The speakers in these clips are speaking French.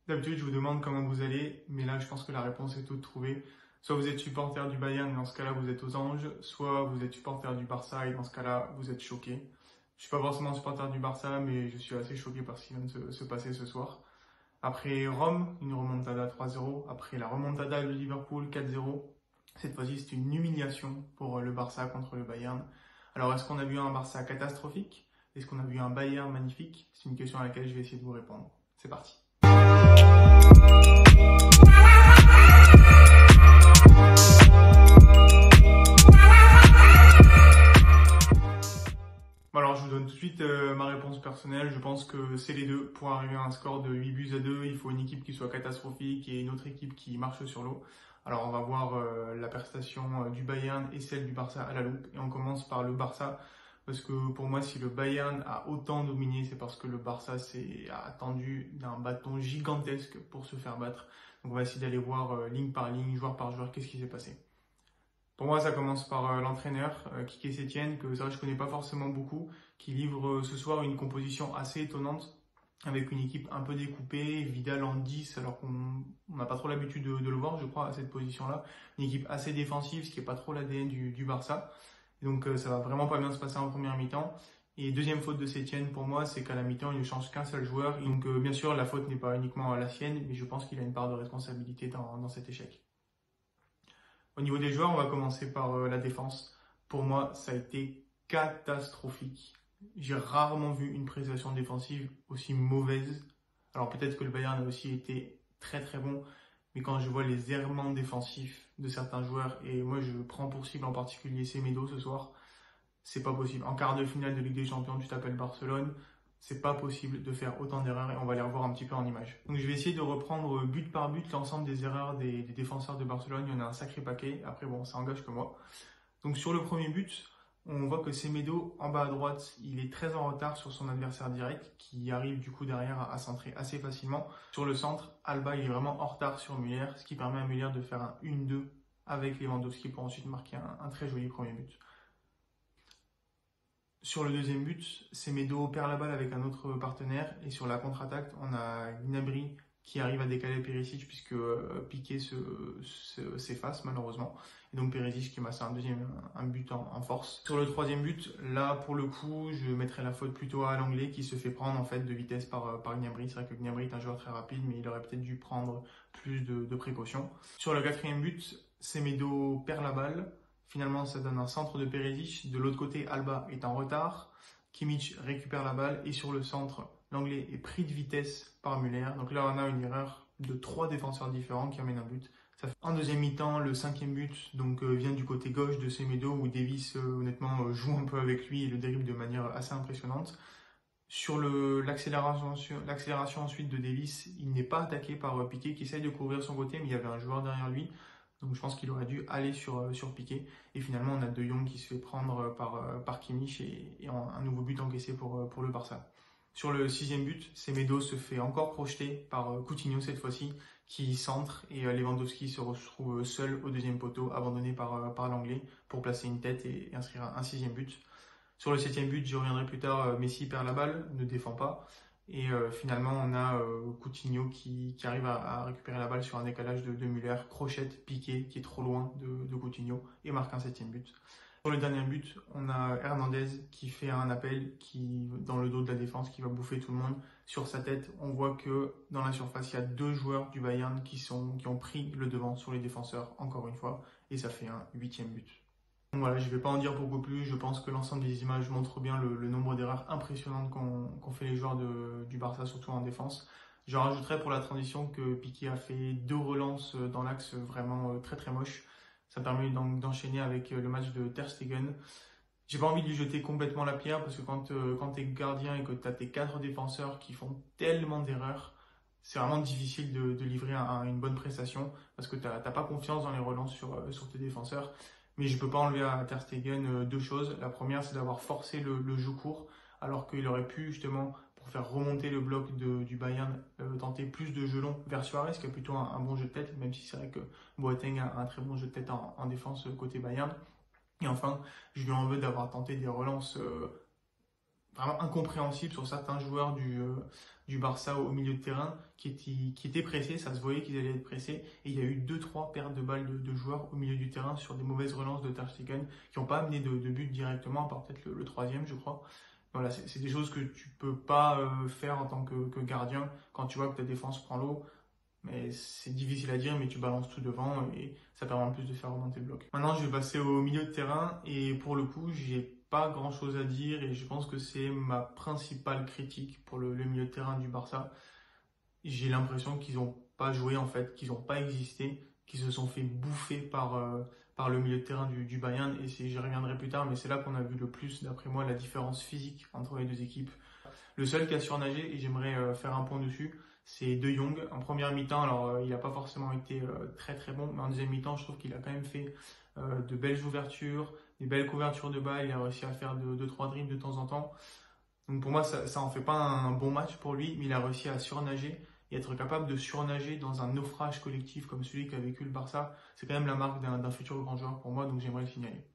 D'habitude, je vous demande comment vous allez, mais là, je pense que la réponse est toute trouvée. Soit vous êtes supporter du Bayern, et dans ce cas-là, vous êtes aux anges, soit vous êtes supporter du Barça, et dans ce cas-là, vous êtes choqué. Je suis pas forcément supporter du Barça, mais je suis assez choqué par ce qui vient de se passer ce soir. Après Rome, une remontada 3-0. Après la remontada de Liverpool 4-0. Cette fois-ci, c'est une humiliation pour le Barça contre le Bayern. Alors, est-ce qu'on a vu un Barça catastrophique? Est-ce qu'on a vu un Bayern magnifique? C'est une question à laquelle je vais essayer de vous répondre. C'est parti. Alors, je vous donne tout de suite ma réponse personnelle. Je pense que c'est les deux. Pour arriver à un score de 8-2, il faut une équipe qui soit catastrophique et une autre équipe qui marche sur l'eau. Alors, on va voir la prestation du Bayern et celle du Barça à la loupe. Et on commence par le Barça. Parce que pour moi, si le Bayern a autant dominé, c'est parce que le Barça a attendu d'un bâton gigantesque pour se faire battre. Donc, on va essayer d'aller voir ligne par ligne, joueur par joueur, qu'est-ce qui s'est passé. Pour moi, ça commence par l'entraîneur, Quique Setien, que ça je connais pas forcément beaucoup, qui livre ce soir une composition assez étonnante, avec une équipe un peu découpée, Vidal en 10, alors qu'on n'a pas trop l'habitude de le voir, je crois, à cette position-là. Une équipe assez défensive, ce qui n'est pas trop l'ADN du Barça. Et donc ça va vraiment pas bien se passer en première mi-temps. Et deuxième faute de Setien pour moi, c'est qu'à la mi-temps, il ne change qu'un seul joueur. Et donc bien sûr, la faute n'est pas uniquement la sienne, mais je pense qu'il a une part de responsabilité dans cet échec. Au niveau des joueurs, on va commencer par la défense. Pour moi, ça a été catastrophique. J'ai rarement vu une prestation défensive aussi mauvaise. Alors peut-être que le Bayern a aussi été très très bon, mais quand je vois les errements défensifs de certains joueurs, et moi je prends pour cible en particulier Semedo ce soir, c'est pas possible. En quart de finale de Ligue des Champions, tu t'appelles Barcelone, c'est pas possible de faire autant d'erreurs et on va les revoir un petit peu en image. Donc je vais essayer de reprendre but par but l'ensemble des erreurs des défenseurs de Barcelone. Il y en a un sacré paquet. Après bon, ça engage que moi. Donc sur le premier but, on voit que Semedo en bas à droite, il est très en retard sur son adversaire direct qui arrive du coup derrière à centrer assez facilement. Sur le centre, Alba il est vraiment en retard sur Müller, ce qui permet à Müller de faire un 1-2 avec Lewandowski pour ensuite marquer un très joli premier but. Sur le deuxième but, Semedo perd la balle avec un autre partenaire et sur la contre-attaque, on a Gnabry qui arrive à décaler Perisic puisque Piqué s'efface malheureusement. Et donc Perisic qui masse un but en force. Sur le troisième but, là pour le coup, je mettrais la faute plutôt à l'anglais qui se fait prendre en fait de vitesse par Gnabry. C'est vrai que Gnabry est un joueur très rapide, mais il aurait peut-être dû prendre plus de précautions. Sur le quatrième but, Semedo perd la balle. Finalement, ça donne un centre de Perisic. De l'autre côté, Alba est en retard. Kimmich récupère la balle et sur le centre, l'anglais est pris de vitesse par Müller. Donc là, on a une erreur de 3 défenseurs différents qui amènent un but. En deuxième mi-temps, le cinquième but vient du côté gauche de Semedo où Davis honnêtement joue un peu avec lui et le dribble de manière assez impressionnante. Sur l'accélération ensuite de Davis, il n'est pas attaqué par Piqué qui essaye de couvrir son côté, mais il y avait un joueur derrière lui. Donc je pense qu'il aurait dû aller sur Piqué. Et finalement, on a De Jong qui se fait prendre par Kimmich et un nouveau but encaissé pour le Barça. Sur le sixième but, Semedo se fait encore projeter par Coutinho cette fois-ci, qui centre et Lewandowski se retrouve seul au deuxième poteau, abandonné par l'anglais pour placer une tête et inscrire un sixième but. Sur le septième but, j'y reviendrai plus tard, Messi perd la balle, ne défend pas. Et finalement, on a Coutinho qui arrive à récupérer la balle sur un décalage de Müller, crochette, Piqué, qui est trop loin de Coutinho, et marque un septième but. Sur le dernier but, on a Hernandez qui fait un appel dans le dos de la défense, qui va bouffer tout le monde. Sur sa tête, on voit que dans la surface, il y a 2 joueurs du Bayern qui ont pris le devant sur les défenseurs, encore une fois, et ça fait un 8e but. Donc voilà, je ne vais pas en dire beaucoup plus, je pense que l'ensemble des images montre bien le nombre d'erreurs impressionnantes qu'ont fait les joueurs du Barça, surtout en défense. Je rajouterais pour la transition que Piqué a fait 2 relances dans l'axe vraiment très très moches. Ça permet d'enchaîner avec le match de Ter Stegen. J'ai pas envie de lui jeter complètement la pierre parce que quand tu es gardien et que tu as tes 4 défenseurs qui font tellement d'erreurs, c'est vraiment difficile de livrer une bonne prestation parce que tu n'as pas confiance dans les relances sur tes défenseurs. Mais je ne peux pas enlever à Ter Stegen 2 choses. La première, c'est d'avoir forcé le jeu court, alors qu'il aurait pu justement, pour faire remonter le bloc du Bayern, tenter plus de jeux longs vers Suarez, qui a plutôt un bon jeu de tête, même si c'est vrai que Boateng a un très bon jeu de tête en défense côté Bayern. Et enfin, je lui en veux d'avoir tenté des relances vraiment incompréhensibles sur certains joueurs du Barça au milieu de terrain qui étaient pressés, ça se voyait qu'ils allaient être pressés, et il y a eu 2-3 pertes de balles de joueurs au milieu du terrain sur des mauvaises relances de Ter Stegen qui n'ont pas amené de but directement, à part peut-être le troisième, je crois. Voilà, c'est des choses que tu peux pas faire en tant que gardien quand tu vois que ta défense prend l'eau. Mais c'est difficile à dire, mais tu balances tout devant et ça permet en plus de faire remonter le bloc. Maintenant, je vais passer au milieu de terrain et pour le coup, j'ai pas grand chose à dire et je pense que c'est ma principale critique pour le milieu de terrain du Barça. J'ai l'impression qu'ils n'ont pas joué en fait, qu'ils n'ont pas existé, qu'ils se sont fait bouffer par le milieu de terrain du Bayern et j'y reviendrai plus tard, mais c'est là qu'on a vu le plus, d'après moi, la différence physique entre les deux équipes. Le seul qui a surnagé, et j'aimerais faire un point dessus, c'est De Jong. En première mi-temps, alors il n'a pas forcément été très très bon, mais en deuxième mi-temps, je trouve qu'il a quand même fait de belles ouvertures, des belles couvertures de balles, il a réussi à faire 2-3 dribbles de temps en temps. Donc pour moi, ça en fait pas un bon match pour lui, mais il a réussi à surnager et être capable de surnager dans un naufrage collectif comme celui qu'a vécu le Barça. C'est quand même la marque d'un futur grand joueur pour moi, donc j'aimerais le signaler.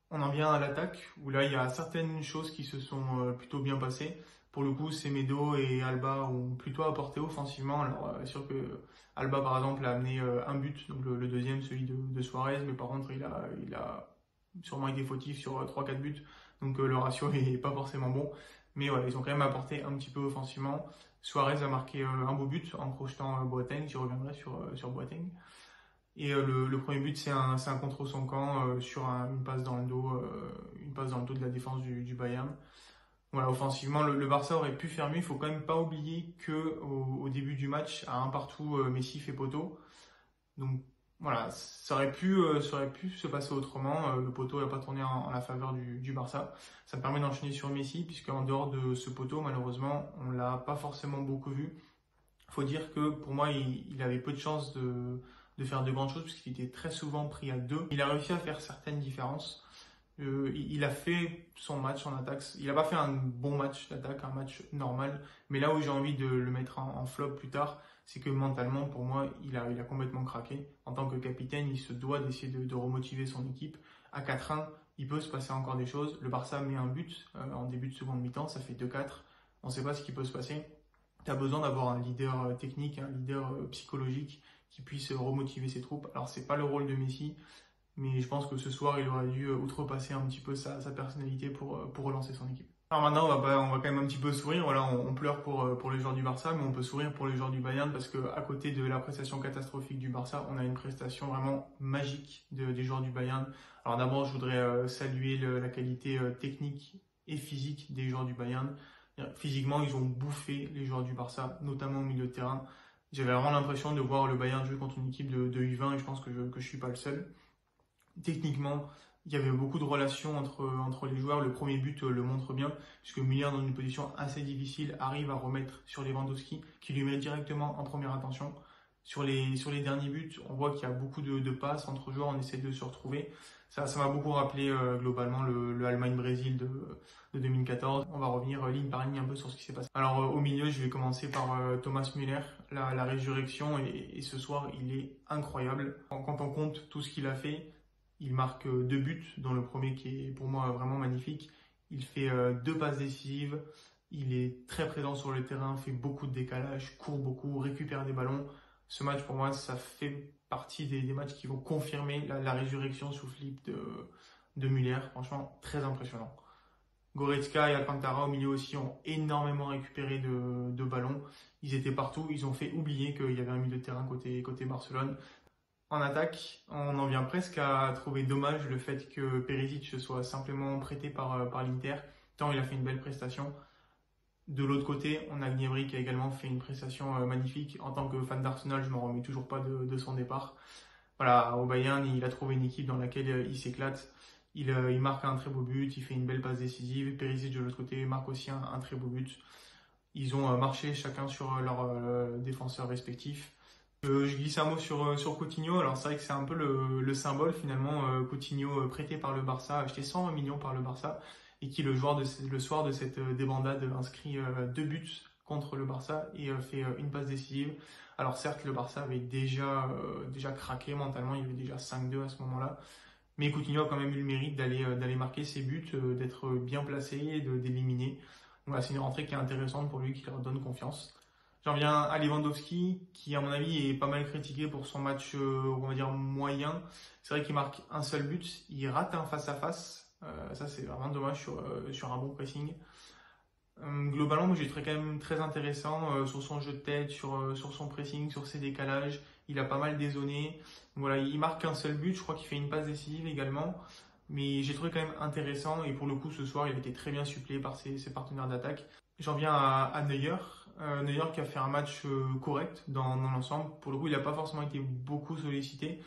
On en vient à l'attaque, où là, il y a certaines choses qui se sont plutôt bien passées. Pour le coup, Semedo et Alba ont plutôt apporté offensivement. Alors, sûr que Alba, par exemple, a amené un but, donc le deuxième, celui de Suarez, mais par contre, il a sûrement été fautif sur 3-4 buts, donc le ratio n'est pas forcément bon. Mais voilà, ils ont quand même apporté un petit peu offensivement. Suarez a marqué un beau but en crochetant Boateng, j'y reviendrai sur Boateng. Et le premier but, c'est un contre son camp sur une passe dans le dos de la défense du Bayern. Voilà, offensivement, le Barça aurait pu faire mieux. Il faut quand même pas oublier que au début du match, à un partout, Messi fait poteau. Donc voilà, ça aurait pu se passer autrement. Le poteau n'a pas tourné en la faveur du Barça. Ça me permet d'enchaîner sur Messi, puisque en dehors de ce poteau, malheureusement, on l'a pas forcément beaucoup vu. Il faut dire que pour moi, il avait peu de chances de faire de grandes choses, puisqu'il était très souvent pris à deux. Il a réussi à faire certaines différences. Il a fait son match en attaque. Il n'a pas fait un bon match d'attaque, un match normal. Mais là où j'ai envie de le mettre en flop plus tard, c'est que mentalement, pour moi, il a complètement craqué. En tant que capitaine, il se doit d'essayer de remotiver son équipe. À 4-1, il peut se passer encore des choses. Le Barça met un but en début de seconde mi-temps, ça fait 2-4. On ne sait pas ce qui peut se passer. Tu as besoin d'avoir un leader technique, un leader psychologique qui puisse remotiver ses troupes. Alors, c'est pas le rôle de Messi, mais je pense que ce soir, il aurait dû outrepasser un petit peu sa personnalité pour relancer son équipe. Alors maintenant, on va quand même un petit peu sourire. Voilà, on pleure pour les joueurs du Barça, mais on peut sourire pour les joueurs du Bayern parce qu'à côté de la prestation catastrophique du Barça, on a une prestation vraiment magique des joueurs du Bayern. Alors d'abord, je voudrais saluer la qualité technique et physique des joueurs du Bayern. Physiquement, ils ont bouffé les joueurs du Barça, notamment au milieu de terrain. J'avais vraiment l'impression de voir le Bayern jouer contre une équipe de U20 et je pense que je suis pas le seul. Techniquement, il y avait beaucoup de relations entre les joueurs. Le premier but le montre bien, puisque Müller, dans une position assez difficile, arrive à remettre sur Lewandowski, qui lui met directement en première intention. Sur les derniers buts, on voit qu'il y a beaucoup de passes entre joueurs, on essaie de se retrouver. Ça m'a beaucoup rappelé globalement le Allemagne-Brésil de 2014. On va revenir ligne par ligne un peu sur ce qui s'est passé. Alors au milieu, je vais commencer par Thomas Müller, la résurrection, et ce soir, il est incroyable. Quand on compte tout ce qu'il a fait, il marque 2 buts, dont le premier qui est pour moi vraiment magnifique. Il fait 2 passes décisives, il est très présent sur le terrain, fait beaucoup de décalage, court beaucoup, récupère des ballons. Ce match pour moi, ça fait partie des matchs qui vont confirmer la résurrection sous Flick de Müller. Franchement, très impressionnant. Goretzka et Alcantara au milieu aussi ont énormément récupéré de ballons. Ils étaient partout, ils ont fait oublier qu'il y avait un milieu de terrain côté Barcelone. En attaque, on en vient presque à trouver dommage le fait que Perisic se soit simplement prêté par l'Inter, tant il a fait une belle prestation. De l'autre côté, on a Gnabry qui a également fait une prestation magnifique. En tant que fan d'Arsenal, je m'en remets toujours pas de son départ. Voilà, au Bayern, il a trouvé une équipe dans laquelle il s'éclate. Il marque un très beau but, il fait une belle passe décisive. Perisic de l'autre côté marque aussi un très beau but. Ils ont marché chacun sur leurs défenseurs respectifs. Je glisse un mot sur Coutinho. Alors c'est vrai que c'est un peu le symbole finalement. Coutinho prêté par le Barça, acheté 120 millions par le Barça, et qui le soir de cette débandade inscrit 2 buts contre le Barça et fait une passe décisive. Alors certes, le Barça avait déjà craqué mentalement, il y avait déjà 5-2 à ce moment-là. Mais Coutinho a quand même eu le mérite d'aller marquer ses buts, d'être bien placé et d'éliminer. Voilà, c'est une rentrée qui est intéressante pour lui, qui leur donne confiance. J'en viens à Lewandowski, qui à mon avis est pas mal critiqué pour son match, on va dire, moyen. C'est vrai qu'il marque un seul but, il rate un face-à-face. Ça c'est vraiment dommage sur un bon pressing. Globalement, moi j'ai trouvé quand même très intéressant sur son jeu de tête, sur son pressing, sur ses décalages. Il a pas mal dézonné. Donc voilà, il marque un seul but, je crois qu'il fait une passe décisive également. Mais j'ai trouvé quand même intéressant et pour le coup ce soir il a été très bien suppléé par ses partenaires d'attaque. J'en viens à Neuer. Neuer qui a fait un match correct dans l'ensemble. Pour le coup il n'a pas forcément été beaucoup sollicité.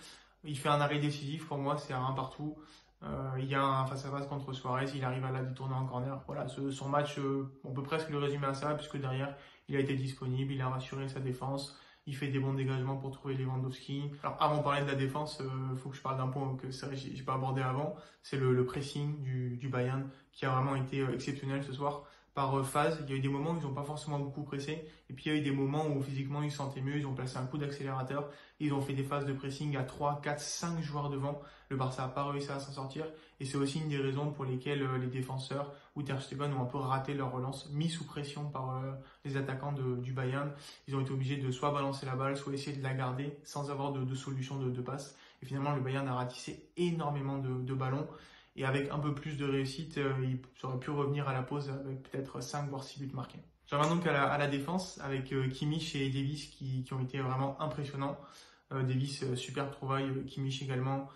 Il fait un arrêt décisif pour moi, c'est un partout. Il y a un face-à-face contre Suarez, il arrive à la détourner en corner. Voilà, son match, on peut presque le résumer à ça, puisque derrière, il a été disponible, il a rassuré sa défense, il fait des bons dégagements pour trouver Lewandowski. Alors, avant de parler de la défense, faut que je parle d'un point que c'est vrai, j'ai pas abordé avant, c'est le pressing du Bayern, qui a vraiment été exceptionnel ce soir. Par phase, il y a eu des moments où ils n'ont pas forcément beaucoup pressé, et puis il y a eu des moments où physiquement ils se sentaient mieux, ils ont placé un coup d'accélérateur, ils ont fait des phases de pressing à 3, 4, 5 joueurs devant. Le Barça n'a pas réussi à s'en sortir, et c'est aussi une des raisons pour lesquelles les défenseurs ou Ter Stegen ont un peu raté leur relance, mis sous pression par les attaquants du Bayern. Ils ont été obligés de soit balancer la balle, soit essayer de la garder sans avoir de solution de passe. Et finalement, le Bayern a ratissé énormément de ballons. Et avec un peu plus de réussite, il aurait pu revenir à la pause avec peut-être 5 voire 6 buts marqués. J'en viens donc à la défense avec Kimmich et Davies qui ont été vraiment impressionnants. Davies, superbe trouvaille, Kimmich également.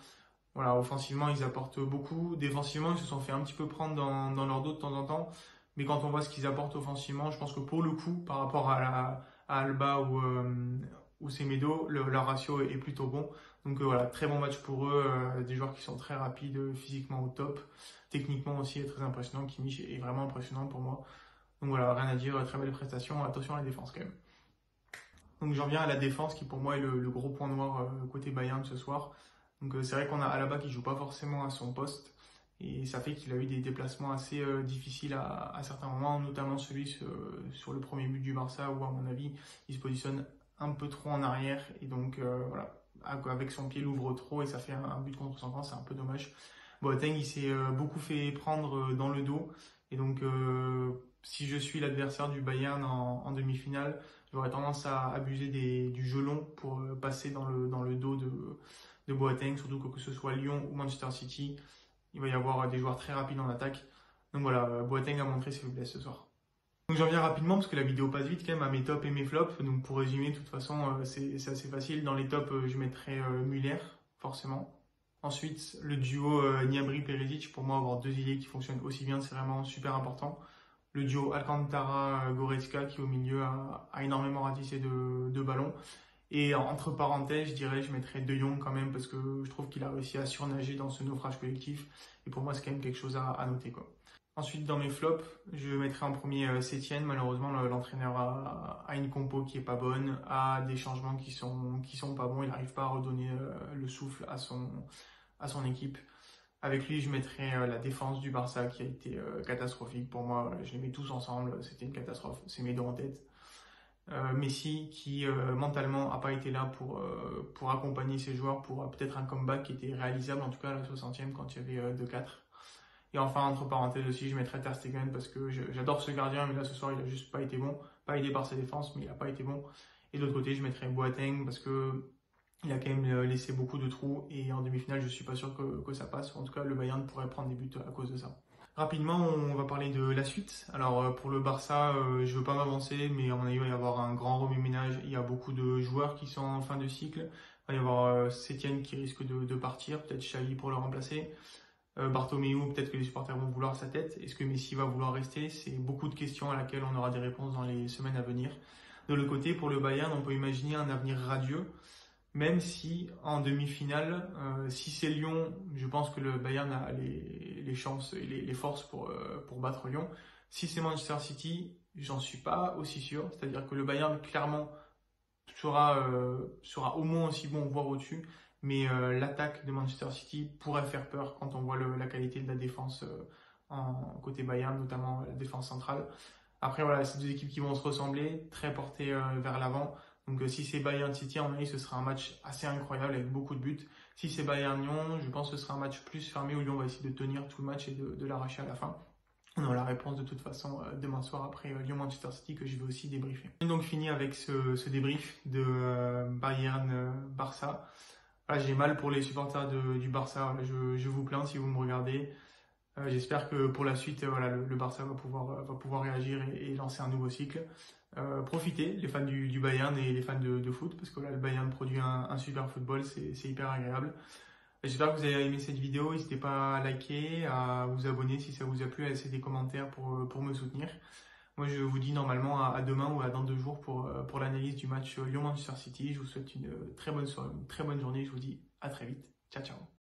Voilà, offensivement, ils apportent beaucoup. Défensivement, ils se sont fait un petit peu prendre dans leur dos de temps en temps. Mais quand on voit ce qu'ils apportent offensivement, je pense que pour le coup, par rapport à Alba ou Semedo, leur ratio est plutôt bon. Donc voilà, très bon match pour eux. Des joueurs qui sont très rapides, physiquement au top. Techniquement aussi, est très impressionnant. Kimmich est vraiment impressionnant pour moi. Donc voilà, rien à dire, très belle prestation. Attention à la défense quand même. Donc j'en viens à la défense qui pour moi est le gros point noir côté Bayern ce soir. Donc c'est vrai qu'on a Alaba qui joue pas forcément à son poste et ça fait qu'il a eu des déplacements assez difficiles à certains moments, notamment celui sur le premier but du Barça où à mon avis il se positionne un peu trop en arrière et donc voilà, avec son pied il ouvre trop et ça fait un but contre son camp, c'est un peu dommage. Boateng il s'est beaucoup fait prendre dans le dos et donc si je suis l'adversaire du Bayern en demi-finale, j'aurais tendance à abuser du jeu long pour passer dans le dos de Boateng, surtout que ce soit Lyon ou Manchester City, il va y avoir des joueurs très rapides en attaque. Donc voilà, Boateng a montré ses faiblesses ce soir. Donc j'en viens rapidement parce que la vidéo passe vite quand même à mes tops et mes flops. Donc pour résumer, de toute façon, c'est assez facile. Dans les tops, je mettrai Müller, forcément. Ensuite, le duo Gnabry-Perisic, pour moi, avoir deux ailiers qui fonctionnent aussi bien, c'est vraiment super important. Le duo Alcantara-Goretzka qui au milieu a énormément ratissé de ballons. Et entre parenthèses, je dirais, je mettrais De Jong quand même parce que je trouve qu'il a réussi à surnager dans ce naufrage collectif. Et pour moi, c'est quand même quelque chose à noter, quoi. Ensuite, dans mes flops, je mettrai en premier Setien. Malheureusement, l'entraîneur a une compo qui est pas bonne, a des changements qui sont pas bons. Il n'arrive pas à redonner le souffle à son équipe. Avec lui, je mettrai la défense du Barça qui a été catastrophique. Pour moi, je les mets tous ensemble. C'était une catastrophe. C'est mes deux en tête. Messi qui mentalement n'a pas été là pour accompagner ses joueurs pour peut-être un comeback qui était réalisable, en tout cas à la 60e quand il y avait 2-4. Et enfin, entre parenthèses aussi, je mettrai Ter Stegen parce que j'adore ce gardien, mais là ce soir il a juste pas été bon. Pas aidé par sa défense, mais il a pas été bon. Et de l'autre côté, je mettrai Boateng parce que il a quand même laissé beaucoup de trous et en demi-finale, je suis pas sûr que ça passe. En tout cas, le Bayern pourrait prendre des buts à cause de ça. Rapidement, on va parler de la suite. Alors pour le Barça, je veux pas m'avancer, mais à mon avis, il va y avoir un grand remue-ménage. Il y a beaucoup de joueurs qui sont en fin de cycle. Il va y avoir Setien qui risque de partir, peut-être Xavi pour le remplacer. Bartomeu, peut-être que les supporters vont vouloir sa tête. Est-ce que Messi va vouloir rester? C'est beaucoup de questions à laquelle on aura des réponses dans les semaines à venir. De l'autre côté, pour le Bayern, on peut imaginer un avenir radieux. Même si en demi-finale, si c'est Lyon, je pense que le Bayern a les chances et les forces pour battre Lyon. Si c'est Manchester City, j'en suis pas aussi sûr. C'est-à-dire que le Bayern clairement sera au moins aussi bon, voire au-dessus. Mais l'attaque de Manchester City pourrait faire peur quand on voit la qualité de la défense côté Bayern, notamment la défense centrale. Après voilà, c'est deux équipes qui vont se ressembler, très portées vers l'avant. Donc si c'est Bayern City, à mon avis, ce sera un match assez incroyable avec beaucoup de buts. Si c'est Bayern Lyon, je pense que ce sera un match plus fermé où Lyon va essayer de tenir tout le match et de l'arracher à la fin. On aura la réponse de toute façon demain soir après Lyon-Manchester City que je vais aussi débriefer. J'ai donc fini avec ce débrief de Bayern-Barça. Voilà, j'ai mal pour les supporters du Barça. Voilà, je vous plains si vous me regardez. J'espère que pour la suite, voilà, le Barça va pouvoir réagir et lancer un nouveau cycle. Profitez, les fans du Bayern et les fans de foot, parce que là, le Bayern produit un super football, c'est hyper agréable. J'espère que vous avez aimé cette vidéo. N'hésitez pas à liker, à vous abonner si ça vous a plu, à laisser des commentaires pour me soutenir. Moi, je vous dis normalement à demain ou à dans 2 jours pour l'analyse du match Lyon-Manchester City. Je vous souhaite une très bonne soirée, une très bonne journée. Je vous dis à très vite. Ciao, ciao.